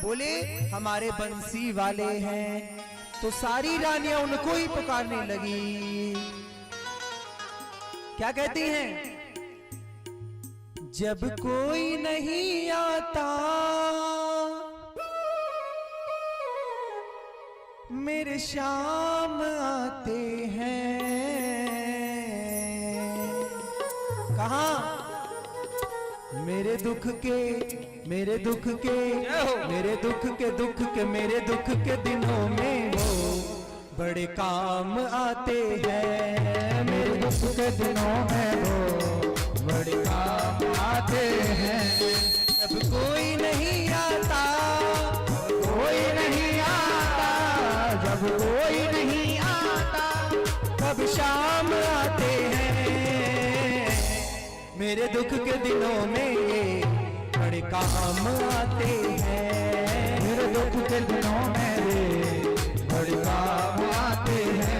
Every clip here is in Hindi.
बोले हमारे बंसी वाले हैं, तो सारी रानियां उनको ही पुकारने लगी। क्या कहती हैं? जब कोई नहीं आता मेरे शाम आते हैं। कहाँ? मेरे दुख के मेरे दुख के मेरे दुख के दुख के मेरे दुख के दिनों में वो बड़े काम आते हैं। मेरे दुख के दिनों में वो बड़े काम आते हैं। जब कोई नहीं आता, कोई नहीं आता, जब कोई नहीं आता तब शाम आते हैं। मेरे दुख के दिनों में ये बड़े काम आते हैं। मेरे दुख के दिनों में ये बड़े काम आते हैं।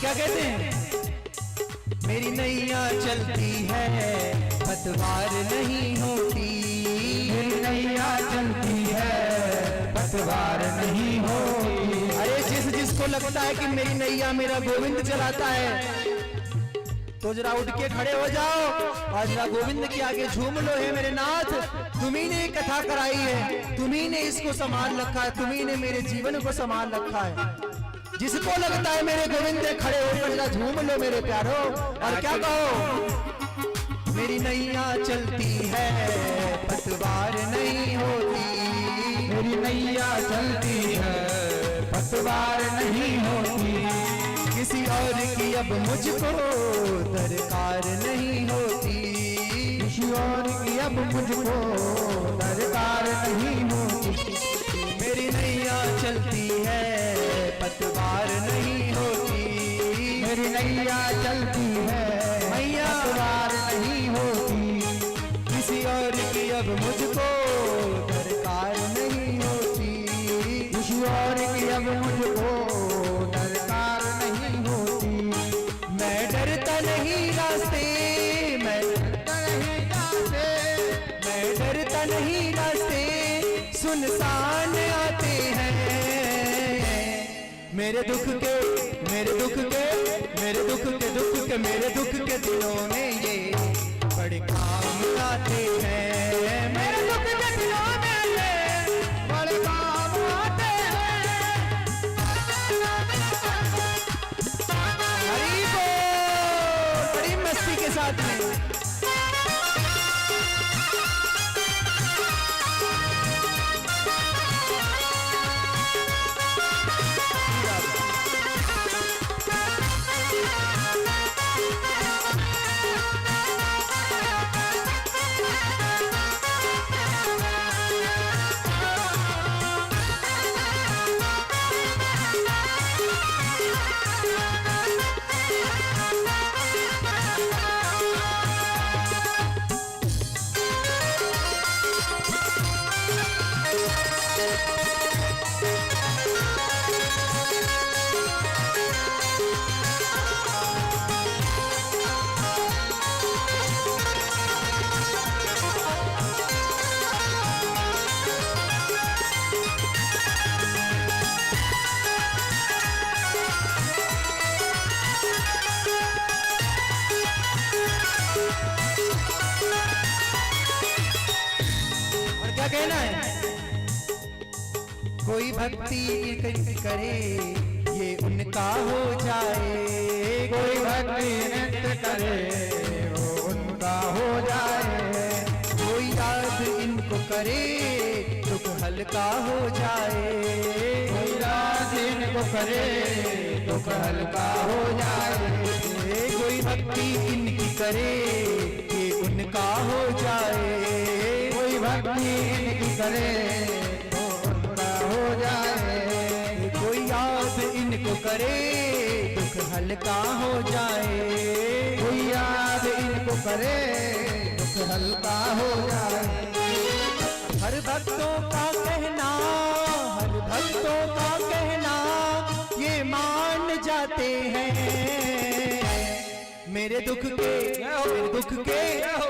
क्या कहते हैं? मेरी नैया चलती है पतवार नहीं होती। मेरी नैया चलती है पतवार नहीं होती। अरे जिसको लगता है कि मेरी नैया मेरा गोविंद चलाता है तो जरा उठ के खड़े हो जाओ और जरा गोविंद के आगे झूम लो। है मेरे नाथ, तुम्ही ने कथा कराई है, तुम्ही ने इसको संभाल रखा है, तुम्ही ने मेरे जीवन को संभाल रखा है। जिसको लगता है मेरे गोविंद खड़े होकर जरा झूम लो मेरे प्यारो। और क्या कहो? मेरी नैया चलती है पतवार नहीं होती। मेरी नैया चलती है पतवार नहीं होती। किसी और की अब मुझको दरकार नहीं होती। किसी और की अब मुझको दरकार नहीं होती। मेरी नैया चलती है पतवार नहीं होती। मेरी नैया चलती है मैया पतवार नहीं होती। किसी और की अब मुझको दरकार नहीं होती। किसी और की अब मुझको दरकार नहीं होती। मैं डरता नहीं रास्ते, मैं डरता नहीं रास्ते, मैं डरता नहीं रास्ते सुनसान आते हैं। मेरे दुख के मेरे दुख के मेरे दुख के दुख के मेरे दुख के दिनों में ये बड़े काम आते हैं। मेरे दुख के दिनों में ये बड़े काम आते हैं। हरी बोल, बड़ी मस्ती के साथ में। कहना है? कोई भक्ति नित्य करे ये उनका हो जाए, कोई भक्ति नित्य करे वो उनका हो जाए, कोई याद इनको करे दुख हल्का हो जाए, कोई याद इनको करे दुख हल्का हो जाए, कोई भक्ति इनकी करे ये उनका हो जाए, कोई भक्ति इनकी करे वो उनका हो जाए, कोई याद इनको करे दुख हल्का हो जाए, कोई याद इनको करे दुख हल्का हो जाए। हर भक्तों का कहना, हर भक्तों का कहना ये मान जाते हैं, मेरे दुख के, मेरे दुख के,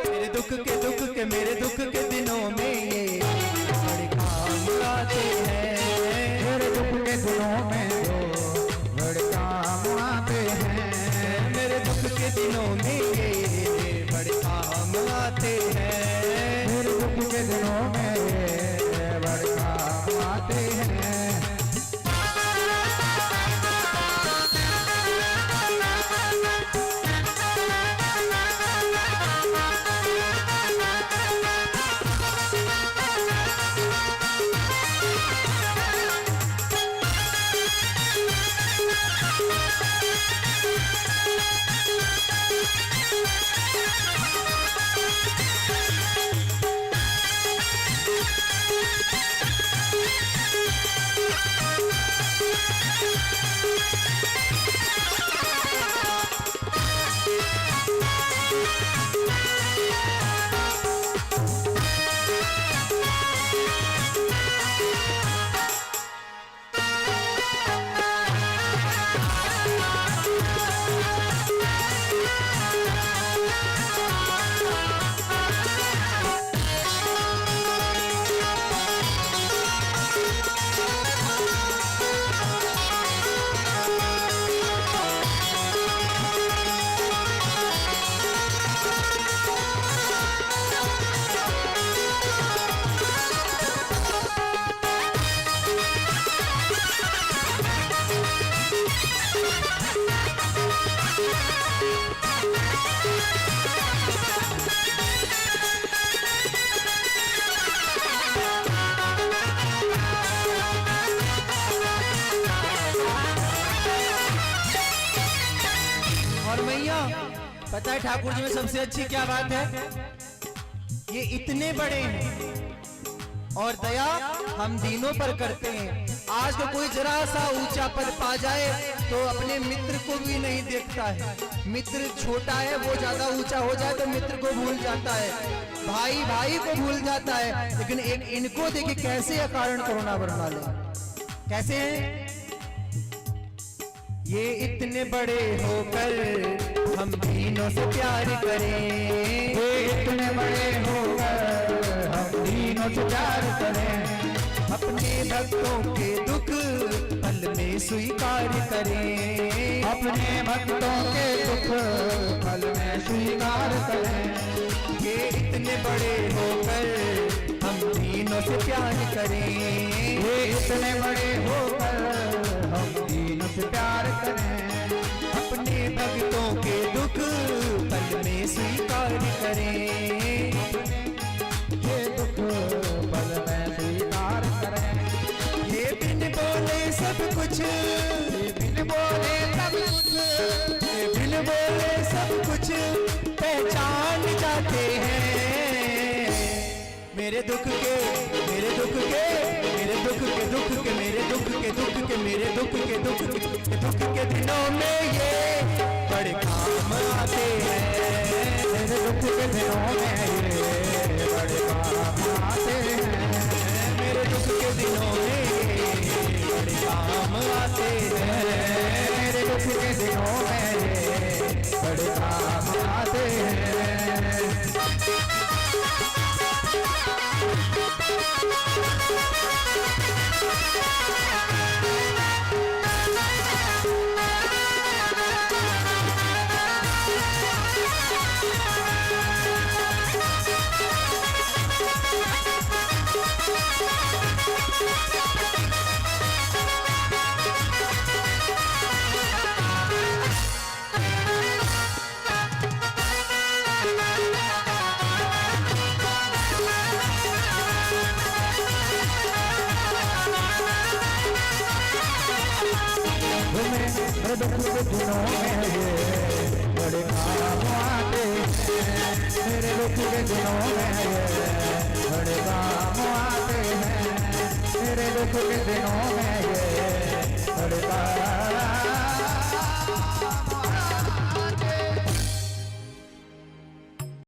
मेरे दुख के, दुख के, मेरे दुख के दिनों में ये बड़े काम आते हैं, मेरे दुख के दिनों में वो बड़े काम आते हैं, मेरे दुख के दिनों में ये बड़े काम आते हैं, मेरे दुख के दिनों में ये बड़े काम आते हैं। पता है ठाकुर जी में सबसे अच्छी क्या बात है? ये इतने बड़े हैं और दया हम दीनों पर करते हैं। आज तो कोई जरा सा ऊंचा पद पा जाए तो अपने मित्र को भी नहीं देखता है। मित्र छोटा है वो ज्यादा ऊंचा हो जाए तो मित्र को भूल जाता है, भाई भाई को भूल जाता है। लेकिन एक इनको देखिए कैसे अकारण करुणा बरसा ले, कैसे हैं ये इतने बड़े होकर हम दीनों से प्यार करें, ये इतने बड़े होकर हम दीनों से प्यार करें, अपने भक्तों के दुख पल में स्वीकार करें, अपने भक्तों के दुख पल में स्वीकार करें। ये इतने बड़े होकर हम दीनों से प्यार करें, ये इतने बड़े होकर हम दीनों से प्यार करें, अपने भक्तों के दुख पल में स्वीकार करें, ये दुख पल में स्वीकार करें। ये बिन बोले सब कुछ, ये बिन बोले सब कुछ, ये बिन बोले सब कुछ पहचान जाते हैं। मेरे दुख के, मेरे दुख के, मेरे दुख के दुख के, मेरे दुख के दुख के, मेरे दुख के दुख के दुख के दिनों में ये बड़े काम आते हैं। मेरे दुख के दिनों में ये बड़े काम आते हैं। मेरे दुख के दिनों में ये बड़े काम आते हैं। मेरे दुख के दिनों में ये बड़े काम आते हैं। दुख के दिनों में ये बड़े काम आते हैं, मेरे दुख के दिनों में ये बड़े काम आते हैं, मेरे दुख के दिनों में ये बड़े काम